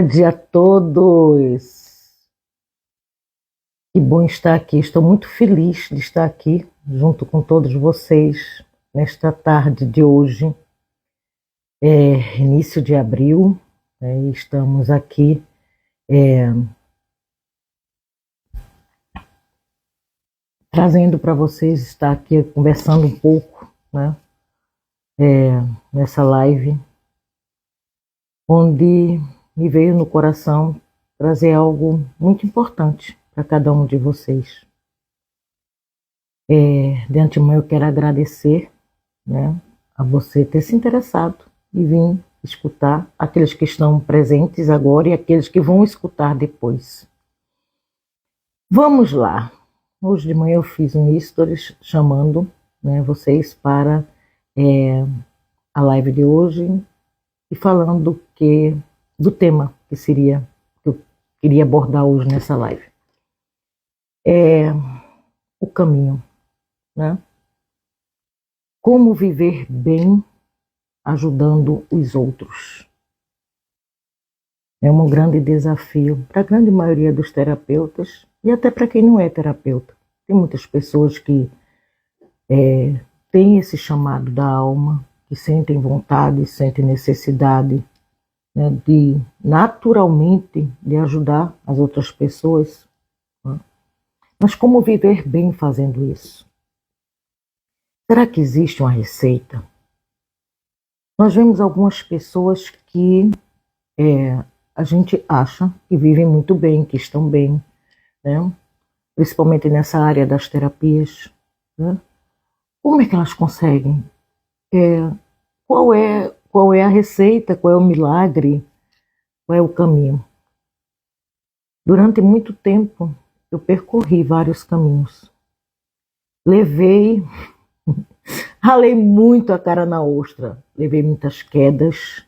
Dia a todos! Que bom estar aqui. Estou muito feliz de estar aqui junto com todos vocês nesta tarde de hoje, início de abril, e estamos aqui trazendo para vocês, estar aqui conversando um pouco, né, nessa live, onde me veio no coração trazer algo muito importante para cada um de vocês. De antemão eu quero agradecer, né, a você ter se interessado e vir escutar, aqueles que estão presentes agora e aqueles que vão escutar depois. Vamos lá. Hoje de manhã eu fiz um stories chamando, né, vocês para a live de hoje e falando do tema que eu queria abordar hoje nessa live. O caminho, né? Como viver bem ajudando os outros. É um grande desafio para a grande maioria dos terapeutas e até para quem não é terapeuta. Tem muitas pessoas que têm esse chamado da alma, que sentem vontade, sentem necessidade, né, de naturalmente de ajudar as outras pessoas. Né? Mas como viver bem fazendo isso? Será que existe uma receita? Nós vemos algumas pessoas que a gente acha que vivem muito bem, que estão bem, né? Principalmente nessa área das terapias. Né? Como é que elas conseguem? Qual é a receita? Qual é o milagre? Qual é o caminho? Durante muito tempo, eu percorri vários caminhos. Ralei muito a cara na ostra, levei muitas quedas,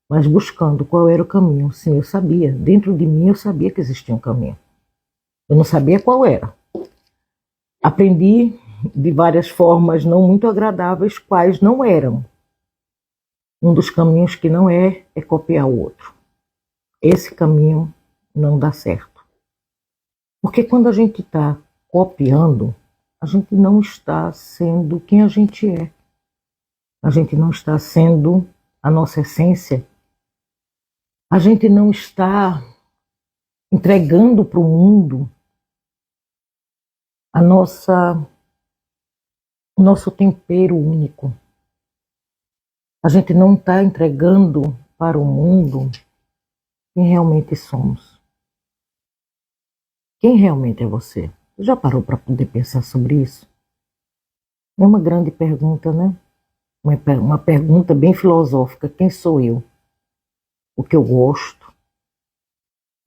mas buscando qual era o caminho. Sim, eu sabia, dentro de mim eu sabia que existia um caminho. Eu não sabia qual era. Aprendi de várias formas não muito agradáveis quais não eram. Um dos caminhos que não é copiar o outro. Esse caminho não dá certo. Porque quando a gente está copiando, a gente não está sendo quem a gente é. A gente não está sendo a nossa essência. A gente não está entregando para o mundo o nosso tempero único. A gente não está entregando para o mundo quem realmente somos. Quem realmente é você? Você já parou para poder pensar sobre isso? É uma grande pergunta, né? Uma pergunta bem filosófica. Quem sou eu? O que eu gosto?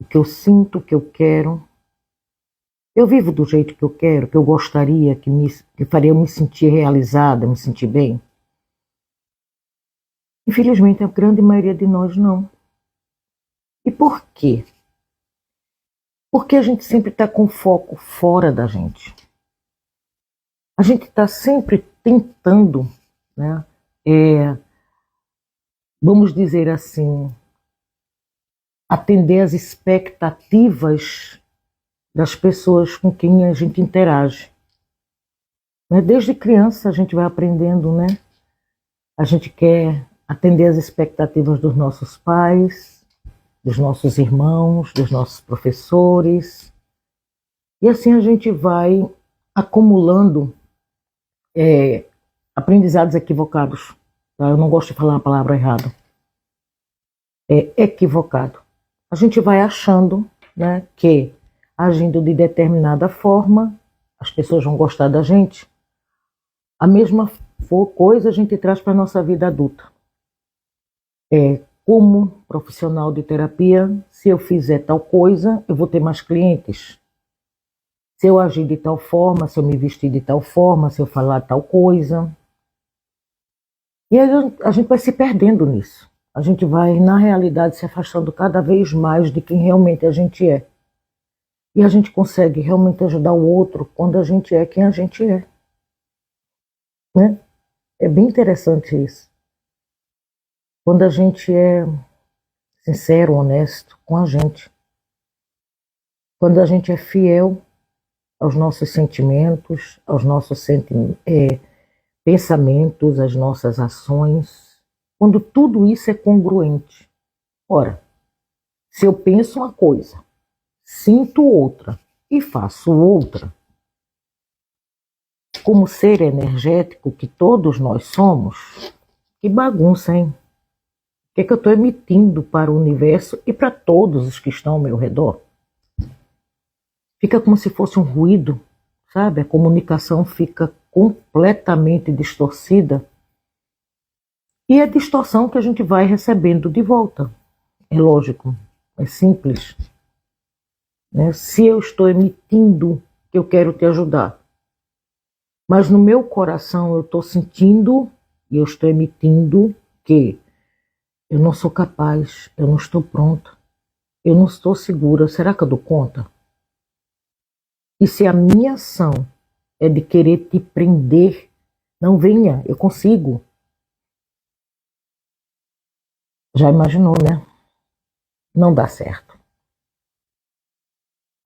O que eu sinto? O que eu quero? Eu vivo do jeito que eu quero, que eu gostaria, que faria eu me sentir realizada, me sentir bem? Infelizmente, a grande maioria de nós não. E por quê? Porque a gente sempre está com foco fora da gente. A gente está sempre tentando, né, vamos dizer assim, atender às expectativas das pessoas com quem a gente interage. Desde criança a gente vai aprendendo, né? A gente quer atender às expectativas dos nossos pais, dos nossos irmãos, dos nossos professores. E assim a gente vai acumulando aprendizados equivocados. Tá? Eu não gosto de falar a palavra errada. Equivocado. A gente vai achando, né, que agindo de determinada forma, as pessoas vão gostar da gente. A mesma coisa a gente traz para a nossa vida adulta. Como profissional de terapia, se eu fizer tal coisa, eu vou ter mais clientes. Se eu agir de tal forma, se eu me vestir de tal forma, se eu falar tal coisa. E aí a gente vai se perdendo nisso. A gente vai, na realidade, se afastando cada vez mais de quem realmente a gente é. E a gente consegue realmente ajudar o outro quando a gente é quem a gente é. Né? É bem interessante isso. Quando a gente é sincero, honesto com a gente. Quando a gente é fiel aos nossos sentimentos, aos nossos pensamentos, às nossas ações, quando tudo isso é congruente. Ora, se eu penso uma coisa, sinto outra e faço outra, como ser energético que todos nós somos, que bagunça, hein? O que é que eu estou emitindo para o universo e para todos os que estão ao meu redor? Fica como se fosse um ruído, sabe? A comunicação fica completamente distorcida. E é a distorção que a gente vai recebendo de volta. É lógico, é simples. Né? Se eu estou emitindo que eu quero te ajudar, mas no meu coração eu estou sentindo e eu estou emitindo que eu não sou capaz, eu não estou pronta, eu não estou segura, será que eu dou conta? E se a minha ação é de querer te prender, não venha, eu consigo. Já imaginou, né? Não dá certo.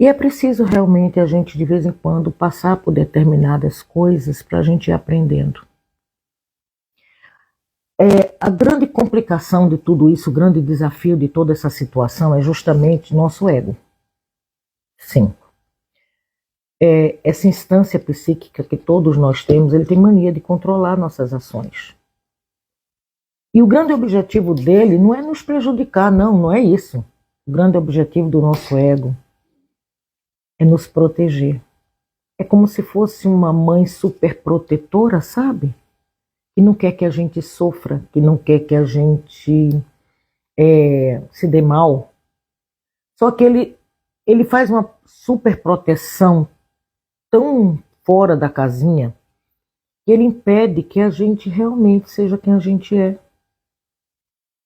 E é preciso realmente a gente de vez em quando passar por determinadas coisas para a gente ir aprendendo. A grande complicação de tudo isso, o grande desafio de toda essa situação é justamente nosso ego. Sim. Essa instância psíquica que todos nós temos, ele tem mania de controlar nossas ações. E o grande objetivo dele não é nos prejudicar, não é isso. O grande objetivo do nosso ego é nos proteger. É como se fosse uma mãe super protetora, sabe? Que não quer que a gente sofra, que não quer que a gente se dê mal. Só que ele faz uma super proteção tão fora da casinha que ele impede que a gente realmente seja quem a gente é.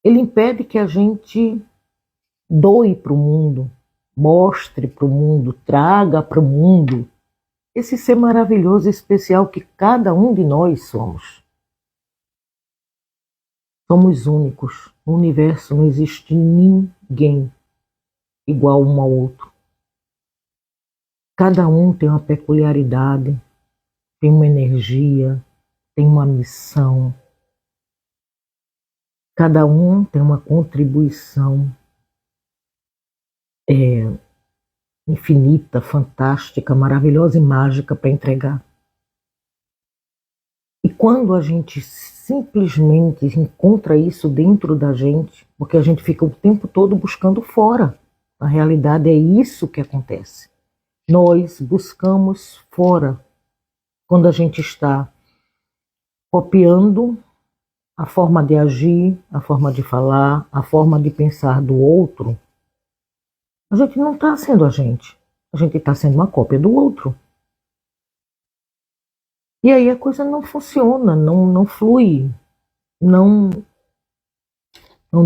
Ele impede que a gente doe para o mundo, mostre para o mundo, traga para o mundo esse ser maravilhoso e especial que cada um de nós somos. Somos únicos. No universo não existe ninguém igual um ao outro. Cada um tem uma peculiaridade, tem uma energia, tem uma missão. Cada um tem uma contribuição infinita, fantástica, maravilhosa e mágica para entregar. E quando a gente simplesmente encontra isso dentro da gente, porque a gente fica o tempo todo buscando fora, na realidade é isso que acontece. Nós buscamos fora quando a gente está copiando a forma de agir, a forma de falar, a forma de pensar do outro. A gente não está sendo a gente está sendo uma cópia do outro. E aí a coisa não funciona, não flui, não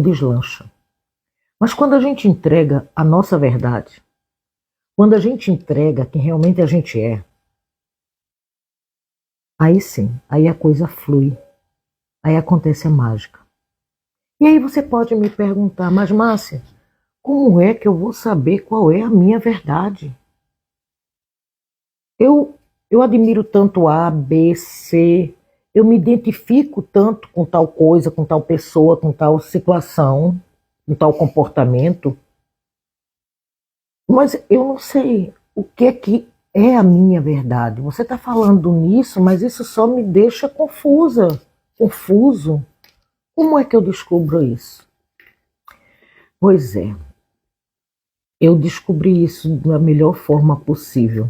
deslancha. Mas quando a gente entrega a nossa verdade, quando a gente entrega quem realmente a gente é, aí sim, aí a coisa flui, aí acontece a mágica. E aí você pode me perguntar, mas Márcia, como é que eu vou saber qual é a minha verdade? Eu admiro tanto A, B, C, eu me identifico tanto com tal coisa, com tal pessoa, com tal situação, com tal comportamento, mas eu não sei o que é a minha verdade. Você está falando nisso, mas isso só me deixa confuso. Como é que eu descubro isso? Pois é, eu descobri isso da melhor forma possível.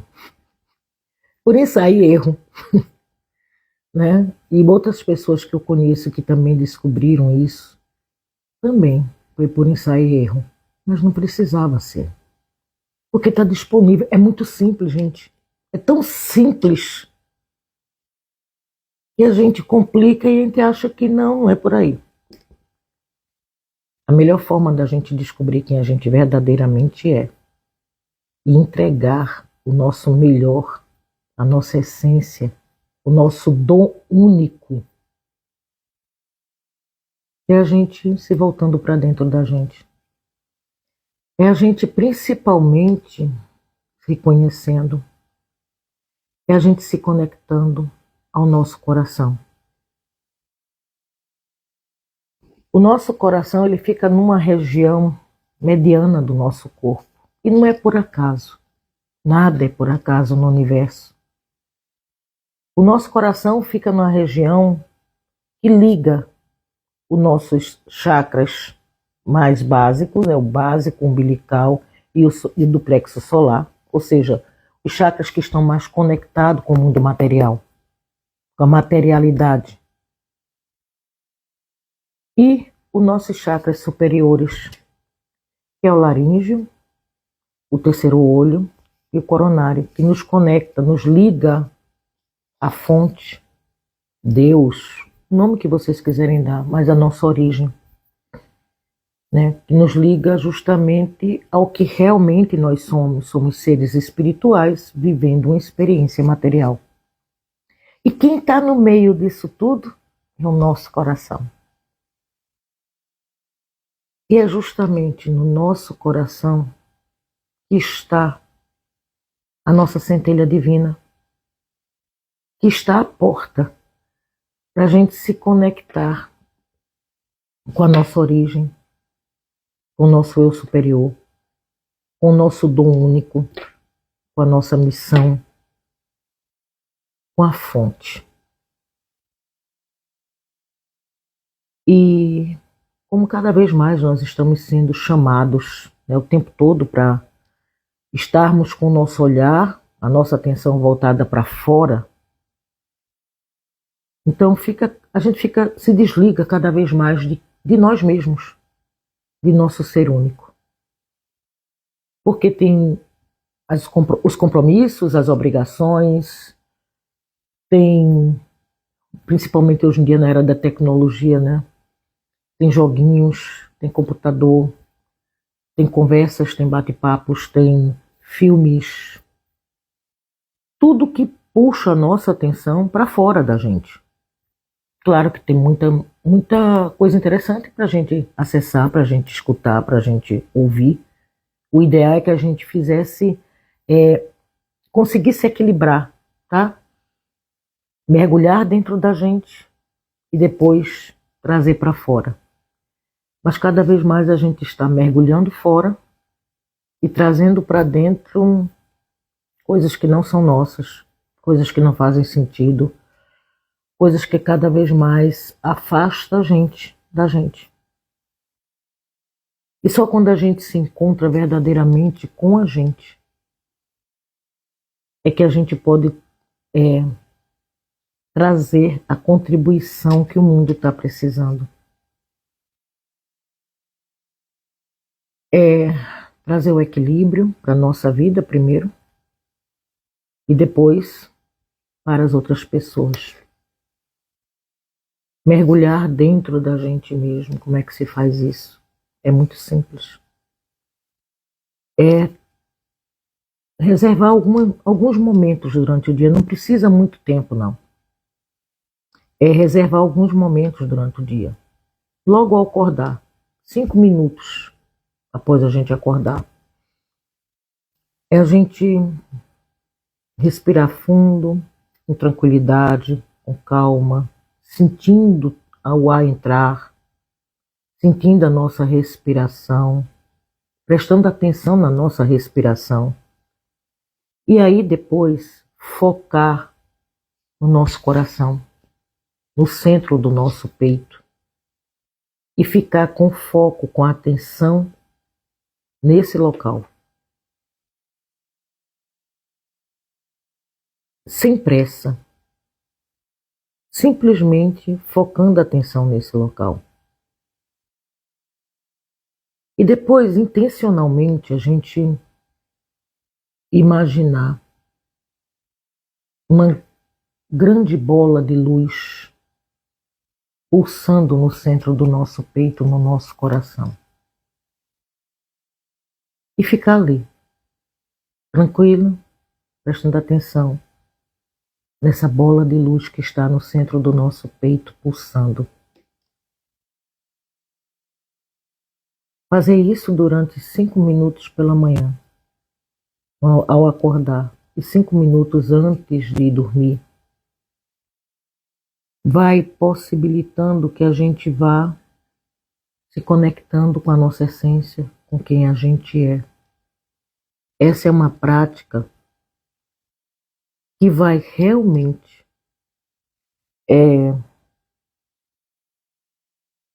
Por ensaio e erro. Né? E outras pessoas que eu conheço que também descobriram isso, também foi por ensaio e erro. Mas não precisava ser. Porque está disponível. É muito simples, gente. É tão simples que a gente complica e a gente acha que não é por aí. A melhor forma da gente descobrir quem a gente verdadeiramente é e entregar o nosso melhor, a nossa essência, o nosso dom único, é a gente se voltando para dentro da gente. É a gente principalmente se conhecendo, é a gente se conectando ao nosso coração. O nosso coração ele fica numa região mediana do nosso corpo. E não é por acaso. Nada é por acaso no universo. O nosso coração fica numa região que liga os nossos chakras mais básicos, o básico, o umbilical e do plexo solar, ou seja, os chakras que estão mais conectados com o mundo material, com a materialidade. E os nossos chakras superiores, que é o laríngeo, o terceiro olho e o coronário, que nos conecta, nos liga à fonte, Deus, o nome que vocês quiserem dar, mas a nossa origem, né? Que nos liga justamente ao que realmente nós somos. Somos seres espirituais vivendo uma experiência material. E quem está no meio disso tudo é o nosso coração. E é justamente no nosso coração que está a nossa centelha divina, que está a porta para a gente se conectar com a nossa origem, com o nosso eu superior, com o nosso dom único, com a nossa missão, com a fonte. E como cada vez mais nós estamos sendo chamados, né, o tempo todo para estarmos com o nosso olhar, a nossa atenção voltada para fora, então a gente se desliga cada vez mais de nós mesmos, de nosso ser único. Porque tem os compromissos, as obrigações, tem, principalmente hoje em dia na era da tecnologia, né? Tem joguinhos, tem computador, tem conversas, tem bate-papos, tem filmes, tudo que puxa a nossa atenção para fora da gente. Claro que tem muita coisa interessante para a gente acessar, para a gente escutar, para a gente ouvir. O ideal é que a gente fizesse, conseguisse equilibrar, tá? Mergulhar dentro da gente e depois trazer para fora. Mas cada vez mais a gente está mergulhando fora e trazendo para dentro coisas que não são nossas, coisas que não fazem sentido, coisas que cada vez mais afastam a gente da gente. E só quando a gente se encontra verdadeiramente com a gente é que a gente pode trazer a contribuição que o mundo está precisando. Trazer o equilíbrio para a nossa vida primeiro e depois para as outras pessoas. Mergulhar dentro da gente mesmo. Como é que se faz isso? É muito simples. É reservar alguns momentos durante o dia. Não precisa muito tempo, não. É reservar alguns momentos durante o dia. Logo ao acordar, 5 minutos após a gente acordar, é a gente respirar fundo, com tranquilidade, com calma, sentindo o ar entrar, sentindo a nossa respiração, prestando atenção na nossa respiração. E aí depois focar no nosso coração, no centro do nosso peito, e ficar com foco, com atenção nesse local. Sem pressa, simplesmente focando a atenção nesse local. E depois, intencionalmente, a gente imaginar uma grande bola de luz pulsando no centro do nosso peito, no nosso coração. E ficar ali, tranquilo, prestando atenção nessa bola de luz que está no centro do nosso peito pulsando. Fazer isso durante 5 minutos pela manhã, ao acordar, e 5 minutos antes de dormir, vai possibilitando que a gente vá se conectando com a nossa essência, com quem a gente é. Essa é uma prática que vai realmente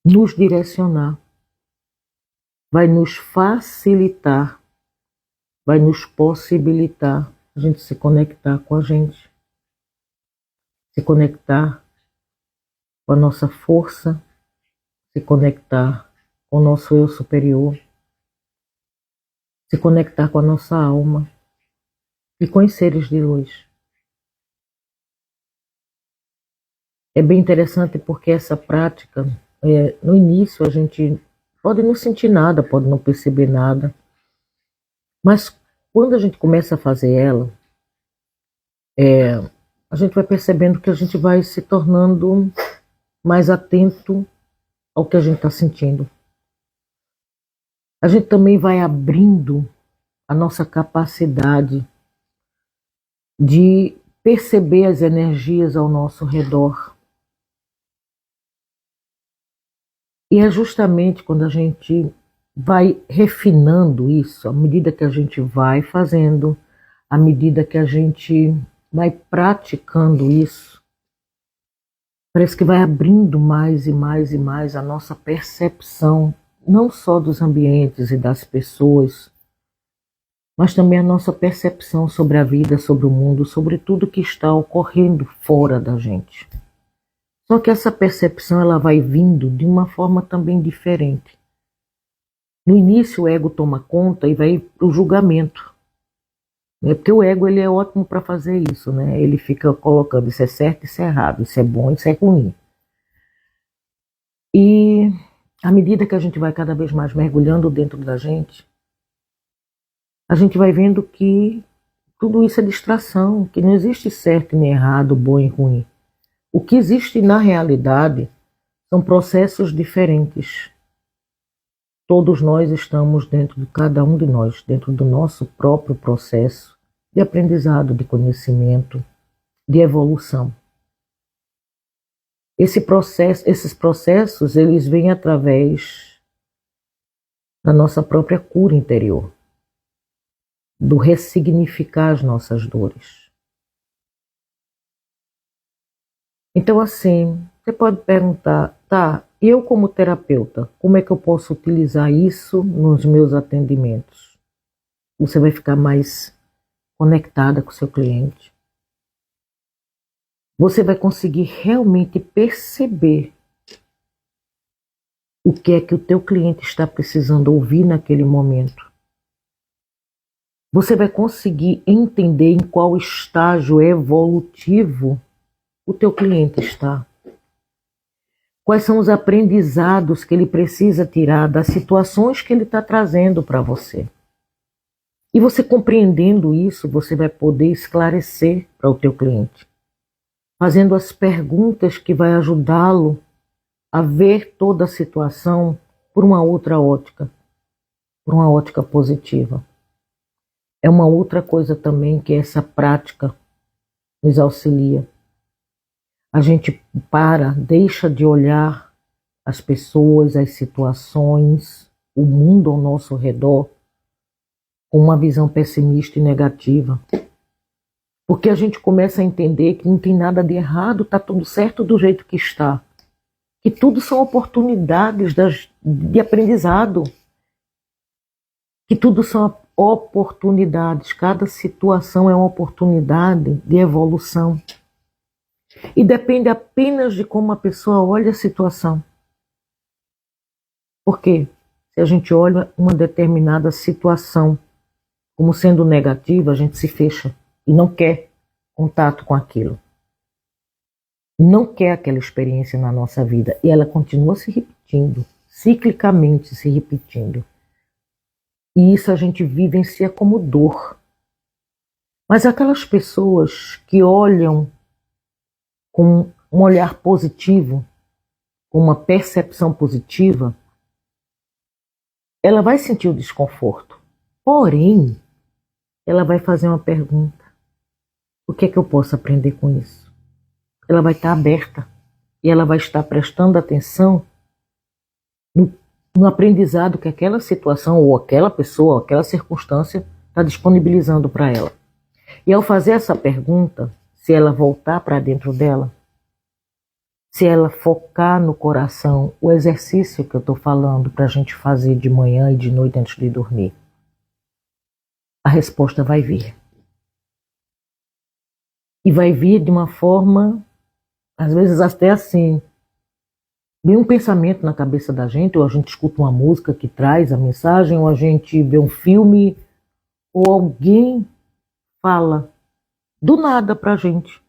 nos direcionar, vai nos facilitar, vai nos possibilitar a gente se conectar com a gente, se conectar com a nossa força, se conectar com o nosso eu superior, se conectar com a nossa alma e com os seres de luz. É bem interessante porque essa prática, no início a gente pode não sentir nada, pode não perceber nada, mas quando a gente começa a fazer ela, a gente vai percebendo que a gente vai se tornando mais atento ao que a gente está sentindo. A gente também vai abrindo a nossa capacidade de perceber as energias ao nosso redor. E é justamente quando a gente vai refinando isso, à medida que a gente vai fazendo, à medida que a gente vai praticando isso, parece que vai abrindo mais e mais e mais a nossa percepção, não só dos ambientes e das pessoas, mas também a nossa percepção sobre a vida, sobre o mundo, sobre tudo que está ocorrendo fora da gente. Só que essa percepção ela vai vindo de uma forma também diferente. No início o ego toma conta e vai para o julgamento. Né? Porque o ego ele é ótimo para fazer isso. Né? Ele fica colocando isso é certo, isso é errado, isso é bom, isso é ruim. E à medida que a gente vai cada vez mais mergulhando dentro da gente, a gente vai vendo que tudo isso é distração, que não existe certo nem errado, bom e ruim. O que existe na realidade são processos diferentes. Todos nós estamos dentro de cada um de nós, dentro do nosso próprio processo de aprendizado, de conhecimento, de evolução. Esses processos, eles vêm através da nossa própria cura interior, do ressignificar as nossas dores. Então, assim, você pode perguntar, tá, eu como terapeuta, como é que eu posso utilizar isso nos meus atendimentos? Você vai ficar mais conectada com o seu cliente. Você vai conseguir realmente perceber o que é que o teu cliente está precisando ouvir naquele momento. Você vai conseguir entender em qual estágio evolutivo o teu cliente está. Quais são os aprendizados que ele precisa tirar das situações que ele está trazendo para você. E você compreendendo isso, você vai poder esclarecer para o teu cliente, fazendo as perguntas que vai ajudá-lo a ver toda a situação por uma outra ótica, por uma ótica positiva. É uma outra coisa também que essa prática nos auxilia. A gente deixa de olhar as pessoas, as situações, o mundo ao nosso redor com uma visão pessimista e negativa. Porque a gente começa a entender que não tem nada de errado, está tudo certo do jeito que está. Que tudo são oportunidades de aprendizado. Que tudo são oportunidades. Cada situação é uma oportunidade de evolução. E depende apenas de como a pessoa olha a situação. Por quê? Se a gente olha uma determinada situação como sendo negativa, a gente se fecha e não quer contato com aquilo. Não quer aquela experiência na nossa vida. E ela continua se repetindo, ciclicamente se repetindo. E isso a gente vivencia como dor. Mas aquelas pessoas que olham com um olhar positivo, com uma percepção positiva, ela vai sentir o desconforto. Porém, ela vai fazer uma pergunta: o que é que eu posso aprender com isso? Ela vai estar aberta e ela vai estar prestando atenção no aprendizado que aquela situação ou aquela pessoa, ou aquela circunstância está disponibilizando para ela. E ao fazer essa pergunta, se ela voltar para dentro dela, se ela focar no coração, o exercício que eu estou falando para a gente fazer de manhã e de noite antes de dormir, a resposta vai vir. E vai vir de uma forma, às vezes até assim, vem um pensamento na cabeça da gente, ou a gente escuta uma música que traz a mensagem, ou a gente vê um filme, ou alguém fala do nada para a gente,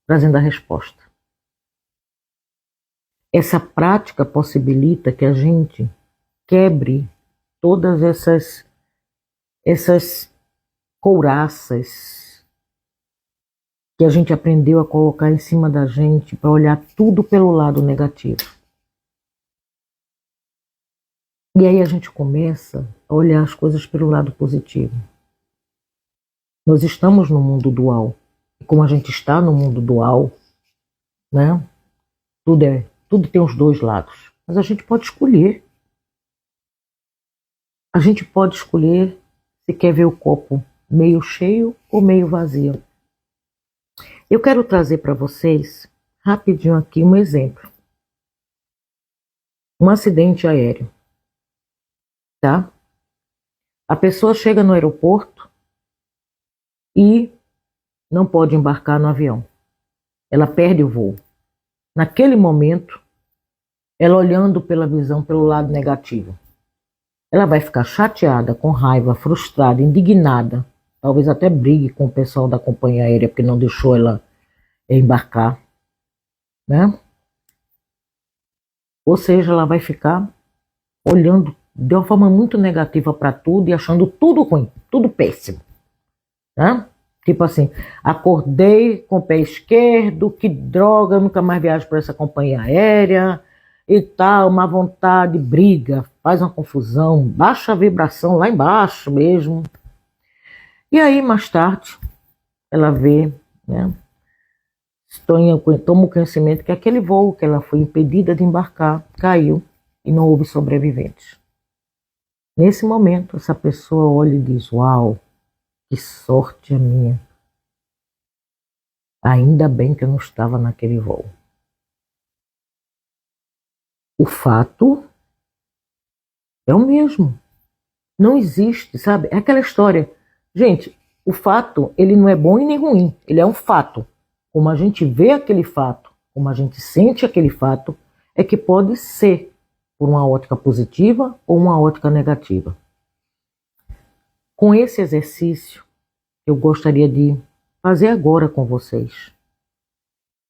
trazendo a resposta. Essa prática possibilita que a gente quebre todas essas couraças que a gente aprendeu a colocar em cima da gente para olhar tudo pelo lado negativo. E aí a gente começa a olhar as coisas pelo lado positivo. Nós estamos no mundo dual. E como a gente está no mundo dual, né? Tudo tem os dois lados. Mas a gente pode escolher. A gente pode escolher se quer ver o copo meio cheio ou meio vazio. Eu quero trazer para vocês, rapidinho aqui, um exemplo. Um acidente aéreo, tá? A pessoa chega no aeroporto e não pode embarcar no avião. Ela perde o voo. Naquele momento, ela olhando pela visão pelo lado negativo, ela vai ficar chateada, com raiva, frustrada, indignada, talvez até brigue com o pessoal da companhia aérea porque não deixou ela embarcar, né? Ou seja, ela vai ficar olhando de uma forma muito negativa para tudo e achando tudo ruim, tudo péssimo, né? Tipo assim, acordei com o pé esquerdo, que droga, nunca mais viajo por essa companhia aérea e tal, uma vontade, briga, faz uma confusão, baixa a vibração lá embaixo mesmo. E aí, mais tarde, ela vê, né? Toma o conhecimento que aquele voo que ela foi impedida de embarcar caiu e não houve sobreviventes. Nesse momento, essa pessoa olha e diz: uau, que sorte a minha. Ainda bem que eu não estava naquele voo. O fato é o mesmo. Não existe, sabe? É aquela história. Gente, o fato, ele não é bom e nem ruim. Ele é um fato. Como a gente vê aquele fato, como a gente sente aquele fato, é que pode ser por uma ótica positiva ou uma ótica negativa. Com esse exercício, eu gostaria de fazer agora com vocês,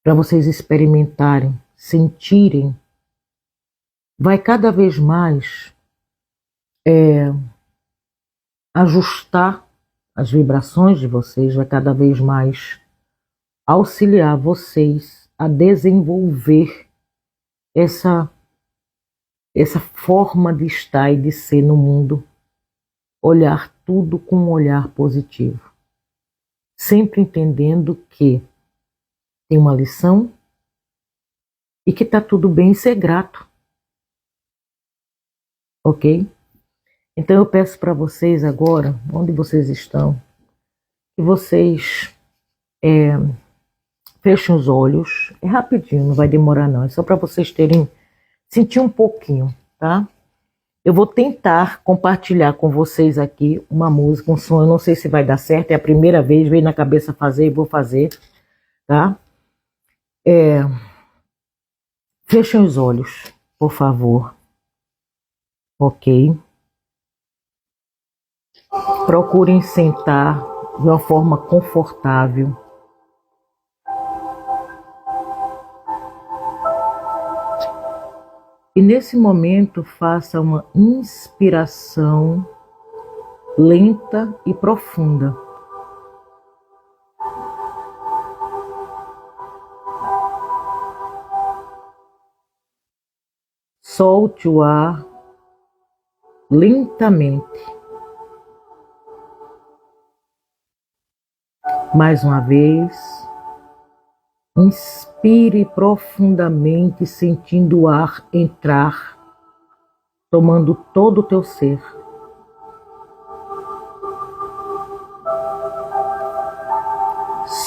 para vocês experimentarem, sentirem, vai cada vez mais ajustar as vibrações de vocês, vai cada vez mais auxiliar vocês a desenvolver essa forma de estar e de ser no mundo, olhar tudo com um olhar positivo, sempre entendendo que tem uma lição e que está tudo bem ser grato, ok? Então eu peço para vocês agora, onde vocês estão, que vocês fechem os olhos, é rapidinho, não vai demorar não, é só para vocês sentir um pouquinho, tá? Eu vou tentar compartilhar com vocês aqui uma música, um som, eu não sei se vai dar certo, é a primeira vez, veio na cabeça fazer e vou fazer, tá? Fechem os olhos, por favor, ok? Procurem sentar de uma forma confortável. E nesse momento faça uma inspiração lenta e profunda. Solte o ar lentamente. Mais uma vez, inspire profundamente, sentindo o ar entrar, tomando todo o teu ser.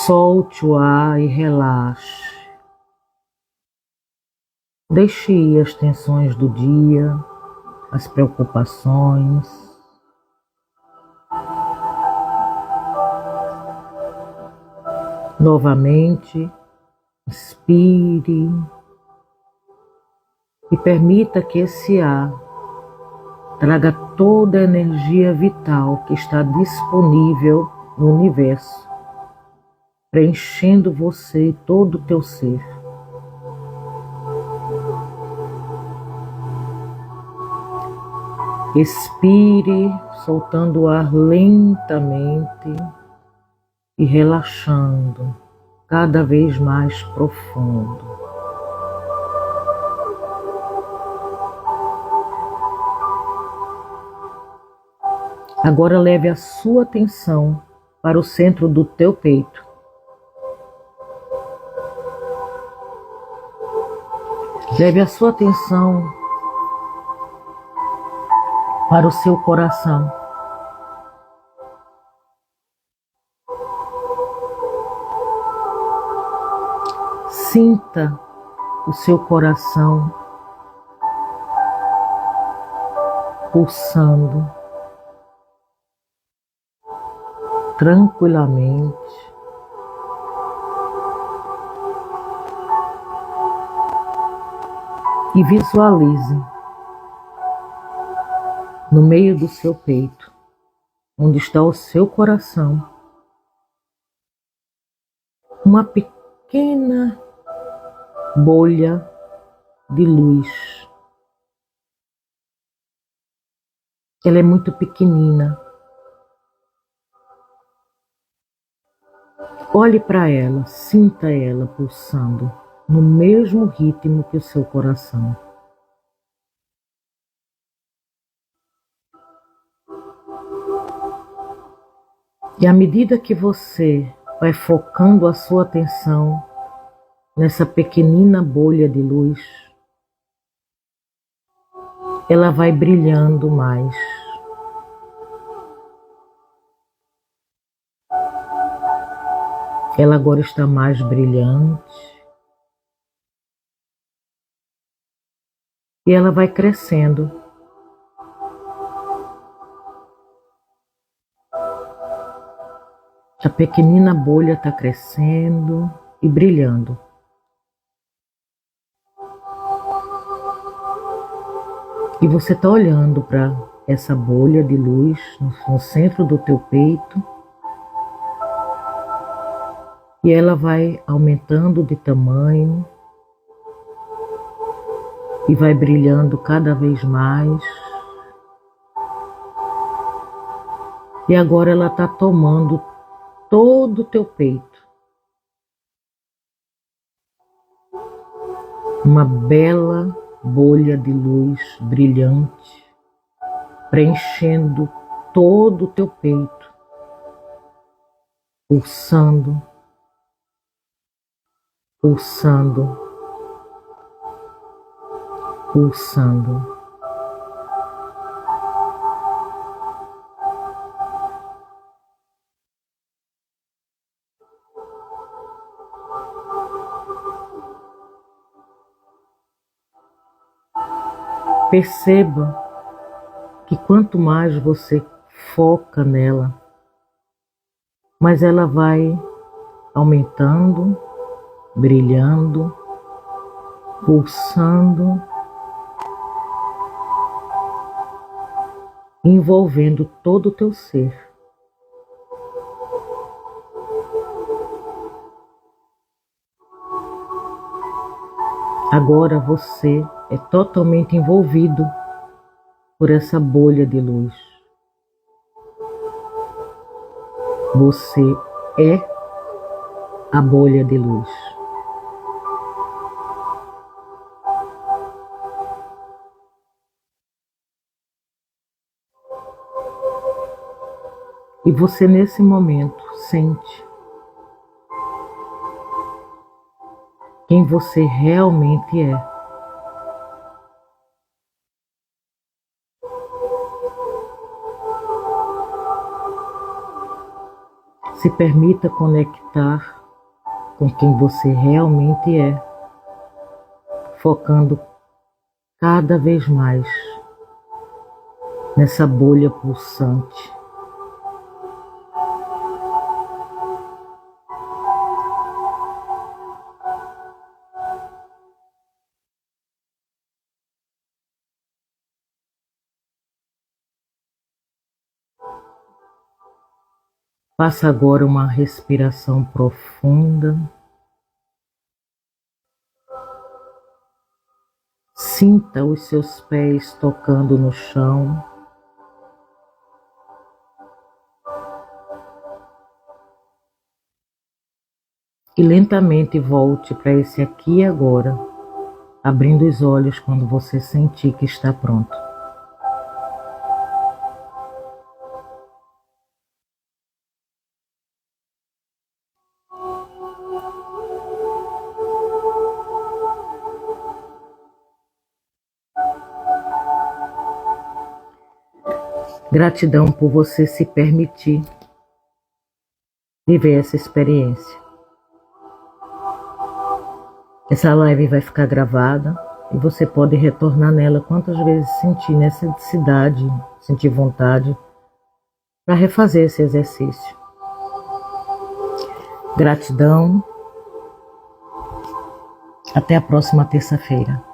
Solte o ar e relaxe. Deixe ir as tensões do dia, as preocupações. Novamente, inspire e permita que esse ar traga toda a energia vital que está disponível no universo, preenchendo você e todo o teu ser. Expire, soltando o ar lentamente e relaxando cada vez mais profundo. Agora leve a sua atenção para o centro do teu peito. Leve a sua atenção para o seu coração. Sinta o seu coração pulsando tranquilamente. E visualize no meio do seu peito, onde está o seu coração, uma pequena bolha de luz. Ela é muito pequenina. Olhe para ela, sinta ela pulsando no mesmo ritmo que o seu coração. E à medida que você vai focando a sua atenção nessa pequenina bolha de luz, ela vai brilhando mais. Ela agora está mais brilhante. E ela vai crescendo. A pequenina bolha está crescendo e brilhando. E você está olhando para essa bolha de luz no centro do teu peito. E ela vai aumentando de tamanho. E vai brilhando cada vez mais. E agora ela está tomando todo o teu peito. Uma bela bolha de luz brilhante, preenchendo todo o teu peito, pulsando, pulsando, pulsando. Perceba que quanto mais você foca nela, mais ela vai aumentando, brilhando, pulsando, envolvendo todo o teu ser. Agora você é totalmente envolvido por essa bolha de luz. Você é a bolha de luz. E você nesse momento sente quem você realmente é. Se permita conectar com quem você realmente é, focando cada vez mais nessa bolha pulsante. Faça agora uma respiração profunda. Sinta os seus pés tocando no chão. E lentamente volte para esse aqui e agora, abrindo os olhos quando você sentir que está pronto. Gratidão por você se permitir viver essa experiência. Essa live vai ficar gravada e você pode retornar nela quantas vezes sentir necessidade, sentir vontade, para refazer esse exercício. Gratidão. Até a próxima terça-feira.